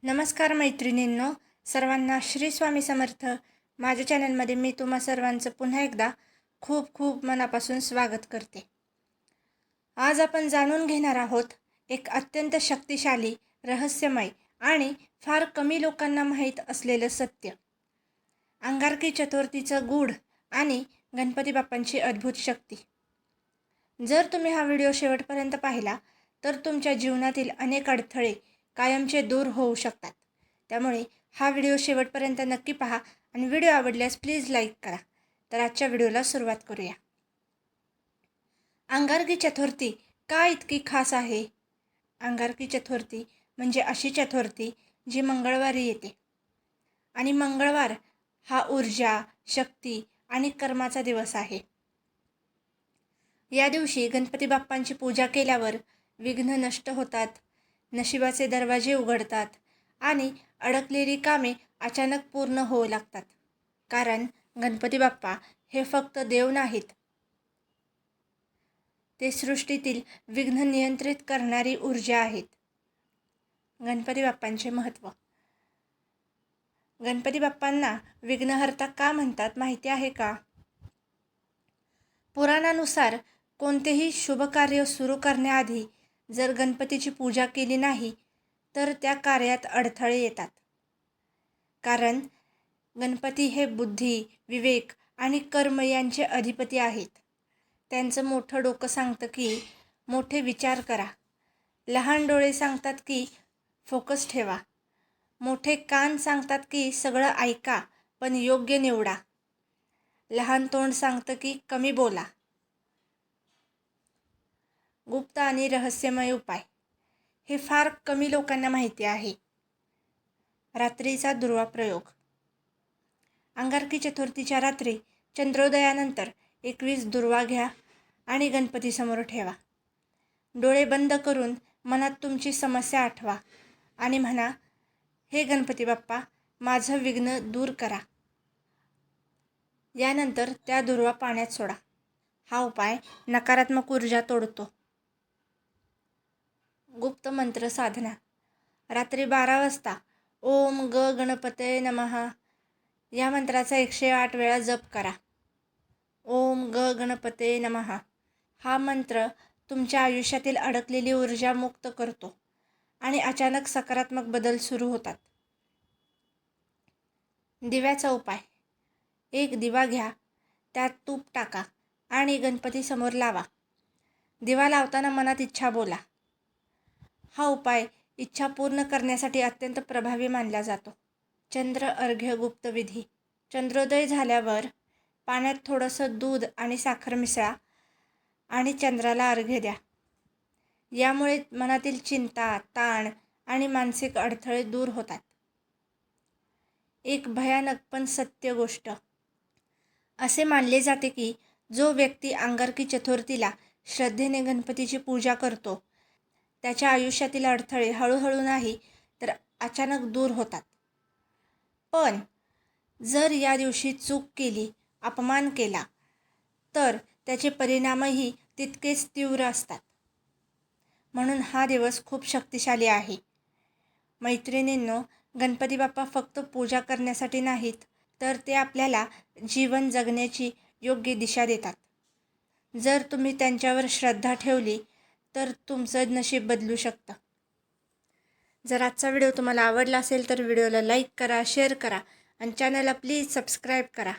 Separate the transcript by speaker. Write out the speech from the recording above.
Speaker 1: नमस्कार मैत्रिणींनो, सर्वांना श्री स्वामी समर्थ. माझ्या चॅनलमध्ये मी तुम्हा सर्वांचं पुन्हा एकदा खूप खूप मनापासून स्वागत करते. आज आपण जाणून घेणार आहोत एक अत्यंत शक्तिशाली, रहस्यमय आणि फार कमी लोकांना माहीत असलेलं सत्य. अंगारकी चतुर्थीचं गूढ आणि गणपती बाप्पांची अद्भुत शक्ती. जर तुम्ही हा व्हिडिओ शेवटपर्यंत पाहिला तर तुमच्या जीवनातील अनेक अडथळे कायमचे दूर होऊ शकतात. त्यामुळे हा व्हिडिओ शेवटपर्यंत नक्की पहा आणि व्हिडिओ आवडल्यास प्लीज लाईक करा. तर आजच्या व्हिडिओला सुरुवात करूया. अंगारकी चतुर्थी का इतकी खास आहे? अंगारकी चतुर्थी म्हणजे अशी चतुर्थी जी मंगळवारी येते आणि मंगळवार हा ऊर्जा, शक्ती आणि कर्माचा दिवस आहे. या दिवशी गणपती बाप्पांची पूजा केल्यावर विघ्न नष्ट होतात, नशिबाचे दरवाजे उघडतात आणि अडकलेली कामे अचानक पूर्ण होऊ लागतात. कारण गणपती बाप्पा हे फक्त देव नाहीत, ते सृष्टीतील विघ्न नियंत्रित करणारी ऊर्जा आहेत. गणपती बाप्पांचे महत्त्व. गणपती बाप्पांना विघ्नहर्ता का म्हणतात माहिती आहे का? पुराणानुसार कोणतेही शुभ कार्य सुरू करण्याआधी जर गणपतीची पूजा केली नाही तर त्या कार्यात अडथळे येतात. कारण गणपती हे बुद्धी, विवेक आणि कर्म यांचे अधिपती आहेत. त्यांचं मोठं डोकं सांगतं की मोठे विचार करा, लहान डोळे सांगतात की फोकस ठेवा, मोठे कान सांगतात की सगळं ऐका पण योग्य निवडा, लहान तोंड सांगतं की कमी बोला. गुप्त आणि रहस्यमय उपाय. हे फार कमी लोकांना माहिती आहे. रात्रीचा दुर्वा प्रयोग. अंगारकी चतुर्थीच्या रात्री चंद्रोदयानंतर 21 दुर्वा घ्या आणि गणपतीसमोर ठेवा. डोळे बंद करून मनात तुमची समस्या आठवा आणि म्हणा, हे गणपती बाप्पा, माझं विघ्न दूर करा. यानंतर त्या दुर्वा पाण्यात सोडा. हा उपाय नकारात्मक ऊर्जा तोडतो. गुप्त मंत्र साधना. रात्री 12 वाजता ओम ग गणपतये नमः या मंत्राचा 108 वेळा जप करा. ओम ग गणपतये नमः हा मंत्र तुमच्या आयुष्यातील अडकलेली ऊर्जा मुक्त करतो आणि अचानक सकारात्मक बदल सुरू होतात. दिव्याचा उपाय. एक दिवा घ्या, त्यात तूप टाका आणि गणपतीसमोर लावा. दिवा लावताना मनात इच्छा बोला. हा उपाय इच्छा पूर्ण करण्यासाठी अत्यंत प्रभावी मानला जातो. चंद्र अर्घ्य गुप्त विधी. चंद्रोदय झाल्यावर पाण्यात थोडंसं दूध आणि साखर मिसळा आणि चंद्राला अर्घ्य द्या. यामुळे मनातील चिंता, ताण आणि मानसिक अडथळे दूर होतात. एक भयानक पण सत्य गोष्ट. असे मानले जाते की जो व्यक्ती अंगारकी चतुर्थीला श्रद्धेने गणपतीची पूजा करतो त्याच्या आयुष्यातील अडथळे हळूहळू नाही तर अचानक दूर होतात. पण जर या दिवशी चूक केली, अपमान केला तर त्याचे परिणामही तितकेच तीव्र असतात. म्हणून हा दिवस खूप शक्तिशाली आहे. मैत्रिणींनो, गणपती बाप्पा फक्त पूजा करण्यासाठी नाहीत तर ते आपल्याला जीवन जगण्याची योग्य दिशा देतात. जर तुम्ही त्यांच्यावर श्रद्धा ठेवली तर तुमचं नशीब बदलू शकतं. जर आजचा व्हिडिओ तुम्हाला आवडला असेल तर व्हिडिओला लाईक करा, शेअर करा आणि चॅनलला प्लीज सबस्क्राईब करा.